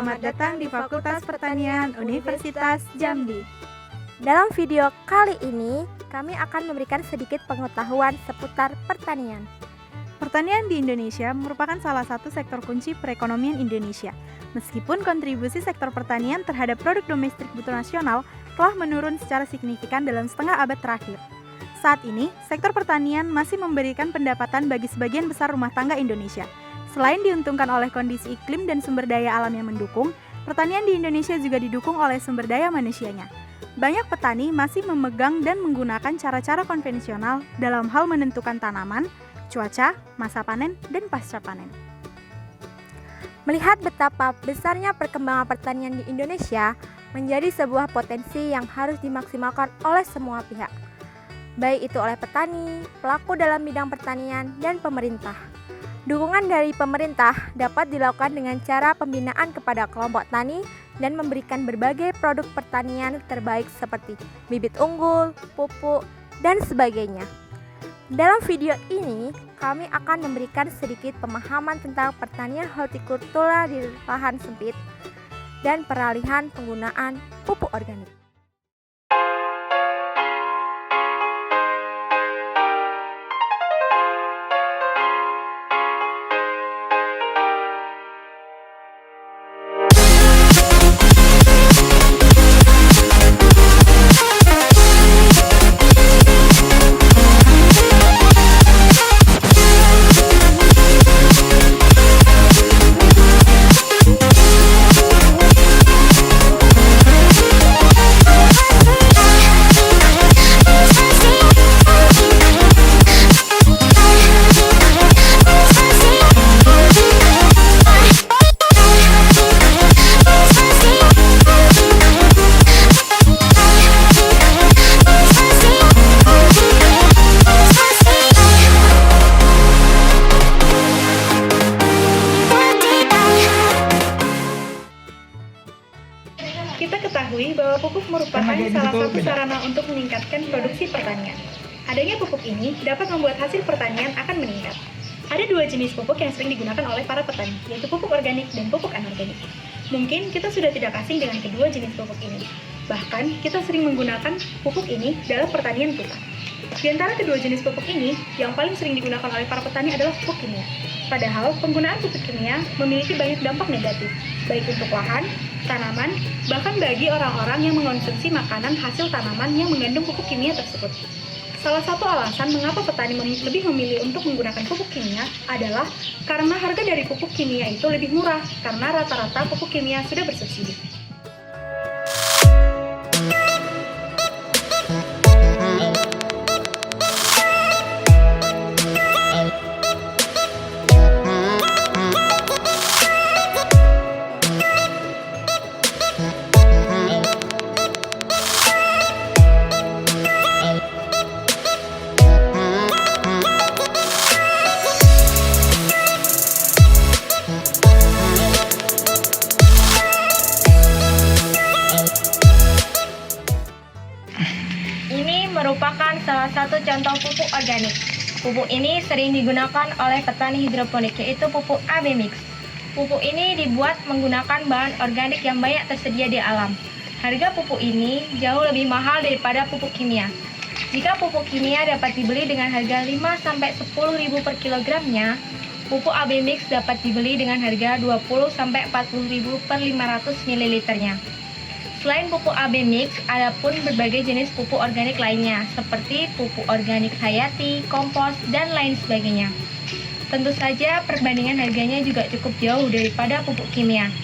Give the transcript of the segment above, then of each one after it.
Selamat datang di Fakultas Pertanian Universitas Jambi. Dalam video kali ini, kami akan memberikan sedikit pengetahuan seputar pertanian. Pertanian di Indonesia merupakan salah satu sektor kunci perekonomian Indonesia. Meskipun kontribusi sektor pertanian terhadap produk domestik bruto nasional telah menurun secara signifikan dalam setengah abad terakhir. Saat ini, sektor pertanian masih memberikan pendapatan bagi sebagian besar rumah tangga Indonesia. Selain diuntungkan oleh kondisi iklim dan sumber daya alam yang mendukung, pertanian di Indonesia juga didukung oleh sumber daya manusianya. Banyak petani masih memegang dan menggunakan cara-cara konvensional dalam hal menentukan tanaman, cuaca, masa panen, dan pasca panen. Melihat betapa besarnya perkembangan pertanian di Indonesia menjadi sebuah potensi yang harus dimaksimalkan oleh semua pihak, baik itu oleh petani, pelaku dalam bidang pertanian, dan pemerintah. Dukungan dari pemerintah dapat dilakukan dengan cara pembinaan kepada kelompok tani dan memberikan berbagai produk pertanian terbaik seperti bibit unggul, pupuk, dan sebagainya. Dalam video ini, kami akan memberikan sedikit pemahaman tentang pertanian hortikultura di lahan sempit dan peralihan penggunaan pupuk organik. Kita ketahui bahwa pupuk merupakan salah satu sarana untuk meningkatkan produksi pertanian. Adanya pupuk ini dapat membuat hasil pertanian akan meningkat. Ada dua jenis pupuk yang sering digunakan oleh para petani, yaitu pupuk organik dan pupuk anorganik. Mungkin kita sudah tidak asing dengan kedua jenis pupuk ini. Bahkan, kita sering menggunakan pupuk ini dalam pertanian kita. Di antara kedua jenis pupuk ini, yang paling sering digunakan oleh para petani adalah pupuk kimia. Padahal, penggunaan pupuk kimia memiliki banyak dampak negatif, baik untuk lahan, tanaman, bahkan bagi orang-orang yang mengonsumsi makanan hasil tanaman yang mengandung pupuk kimia tersebut. Salah satu alasan mengapa petani lebih memilih untuk menggunakan pupuk kimia adalah karena harga dari pupuk kimia itu lebih murah, karena rata-rata pupuk kimia sudah bersubsidi. Ini merupakan salah satu contoh pupuk organik. Pupuk ini sering digunakan oleh petani hidroponik, yaitu pupuk AB Mix. Pupuk ini dibuat menggunakan bahan organik yang banyak tersedia di alam. Harga pupuk ini jauh lebih mahal daripada pupuk kimia. Jika pupuk kimia dapat dibeli dengan harga 5-10 ribu per kilogramnya, pupuk AB Mix dapat dibeli dengan harga 20-40 ribu per 500 ml-nya. Selain pupuk AB Mix, ada pun berbagai jenis pupuk organik lainnya, seperti pupuk organik hayati, kompos, dan lain sebagainya. Tentu saja perbandingan harganya juga cukup jauh daripada pupuk kimia.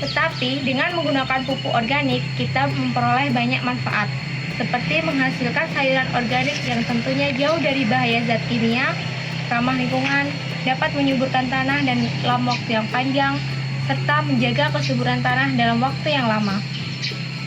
Tetapi dengan menggunakan pupuk organik, kita memperoleh banyak manfaat, seperti menghasilkan sayuran organik yang tentunya jauh dari bahaya zat kimia, ramah lingkungan, dapat menyuburkan tanah dalam waktu yang panjang, serta menjaga kesuburan tanah dalam waktu yang lama.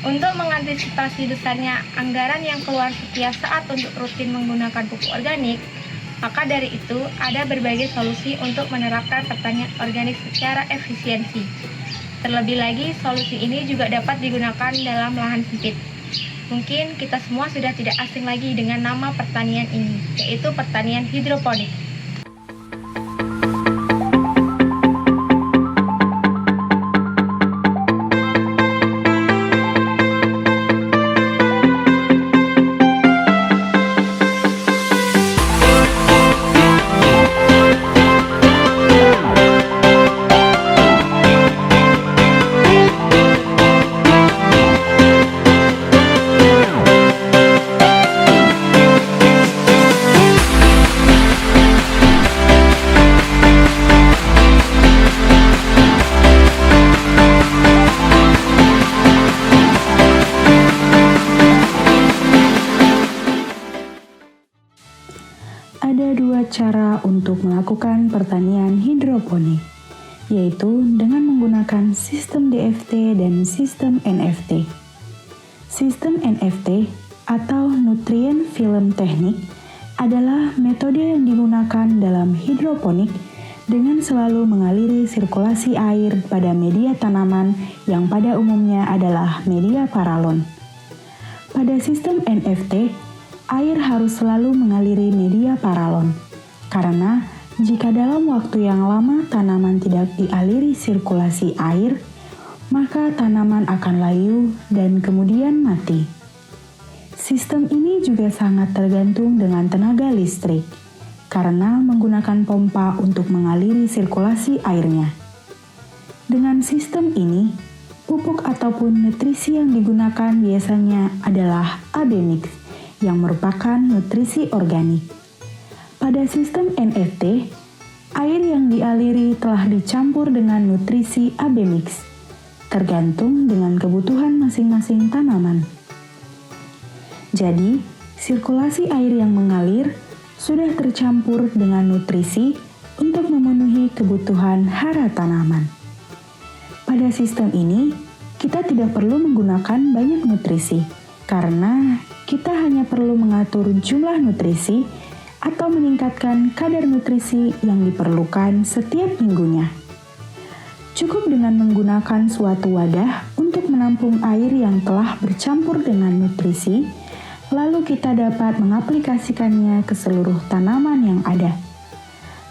Untuk mengantisipasi besarnya anggaran yang keluar setiap saat untuk rutin menggunakan pupuk organik, maka dari itu ada berbagai solusi untuk menerapkan pertanian organik secara efisiensi. Terlebih lagi, solusi ini juga dapat digunakan dalam lahan sempit. Mungkin kita semua sudah tidak asing lagi dengan nama pertanian ini, yaitu pertanian hidroponik. cara untuk melakukan pertanian hidroponik, yaitu dengan menggunakan sistem DFT dan sistem NFT. Sistem NFT atau Nutrient Film Technique adalah metode yang digunakan dalam hidroponik dengan selalu mengaliri sirkulasi air pada media tanaman yang pada umumnya adalah media paralon. Pada sistem NFT, air harus selalu mengaliri media paralon, karena jika dalam waktu yang lama tanaman tidak dialiri sirkulasi air, maka tanaman akan layu dan kemudian mati. Sistem ini juga sangat tergantung dengan tenaga listrik, karena menggunakan pompa untuk mengaliri sirkulasi airnya. Dengan sistem ini, pupuk ataupun nutrisi yang digunakan biasanya adalah AB mix, yang merupakan nutrisi organik. Pada sistem NFT, air yang dialiri telah dicampur dengan nutrisi AB mix, tergantung dengan kebutuhan masing-masing tanaman. Jadi, sirkulasi air yang mengalir sudah tercampur dengan nutrisi untuk memenuhi kebutuhan hara tanaman. Pada sistem ini, kita tidak perlu menggunakan banyak nutrisi, karena kita hanya perlu mengatur jumlah nutrisi atau meningkatkan kadar nutrisi yang diperlukan setiap minggunya. Cukup dengan menggunakan suatu wadah untuk menampung air yang telah bercampur dengan nutrisi, lalu kita dapat mengaplikasikannya ke seluruh tanaman yang ada.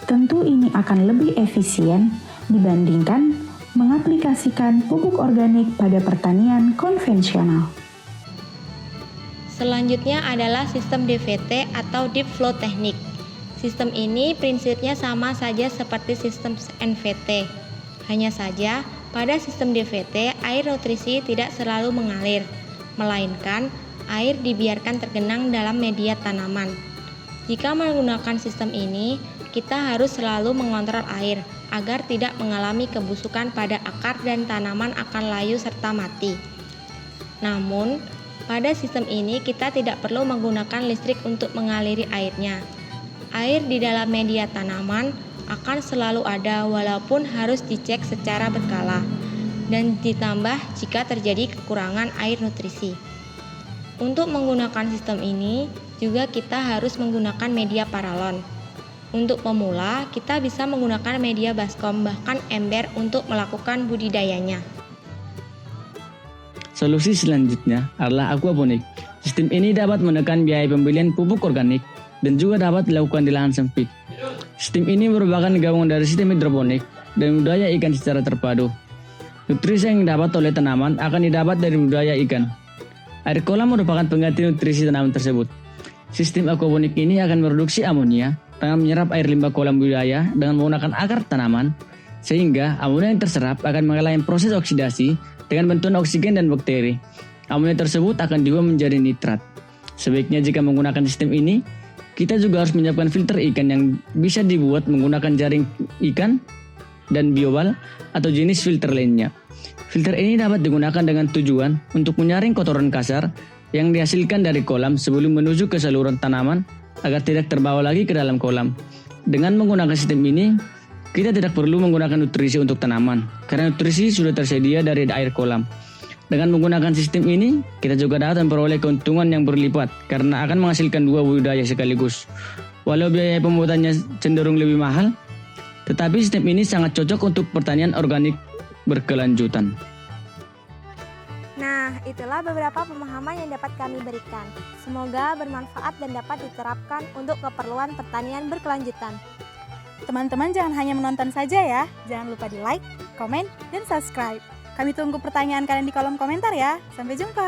Tentu ini akan lebih efisien dibandingkan mengaplikasikan pupuk organik pada pertanian konvensional. Selanjutnya adalah sistem DVT atau Deep Flow Technique. Sistem ini prinsipnya sama saja seperti sistem NVT. Hanya saja, pada sistem DVT, air nutrisi tidak selalu mengalir, melainkan air dibiarkan tergenang dalam media tanaman. Jika menggunakan sistem ini, kita harus selalu mengontrol air agar tidak mengalami kebusukan pada akar dan tanaman akan layu serta mati. Namun, pada sistem ini kita tidak perlu menggunakan listrik untuk mengaliri airnya. Air di dalam media tanaman akan selalu ada walaupun harus dicek secara berkala dan ditambah jika terjadi kekurangan air nutrisi. Untuk menggunakan sistem ini juga kita harus menggunakan media paralon. Untuk pemula, kita bisa menggunakan media baskom bahkan ember untuk melakukan budidayanya. Solusi selanjutnya adalah aquaponik. Sistem ini dapat menekan biaya pembelian pupuk organik dan juga dapat dilakukan di lahan sempit. Sistem ini merupakan gabungan dari sistem hidroponik dan budidaya ikan secara terpadu. Nutrisi yang didapat oleh tanaman akan didapat dari budidaya ikan. Air kolam merupakan pengganti nutrisi tanaman tersebut. Sistem aquaponik ini akan memproduksi amonia dengan menyerap air limbah kolam budidaya dengan menggunakan akar tanaman, sehingga amonia yang terserap akan mengalami proses oksidasi dengan bantuan oksigen dan bakteri. Amonia tersebut akan diubah menjadi nitrat. Sebaiknya jika menggunakan sistem ini, kita juga harus menyiapkan filter ikan yang bisa dibuat menggunakan jaring ikan dan biobal atau jenis filter lainnya. Filter ini dapat digunakan dengan tujuan untuk menyaring kotoran kasar yang dihasilkan dari kolam sebelum menuju ke saluran tanaman agar tidak terbawa lagi ke dalam kolam. Dengan menggunakan sistem ini, kita tidak perlu menggunakan nutrisi untuk tanaman, karena nutrisi sudah tersedia dari air kolam. Dengan menggunakan sistem ini, kita juga dapat memperoleh keuntungan yang berlipat, karena akan menghasilkan dua budidaya sekaligus. Walau biaya pembuatannya cenderung lebih mahal, tetapi sistem ini sangat cocok untuk pertanian organik berkelanjutan. Nah, itulah beberapa pemahaman yang dapat kami berikan. Semoga bermanfaat dan dapat diterapkan untuk keperluan pertanian berkelanjutan. Teman-teman jangan hanya menonton saja ya, jangan lupa di like, komen, dan subscribe. Kami tunggu pertanyaan kalian di kolom komentar ya. Sampai jumpa.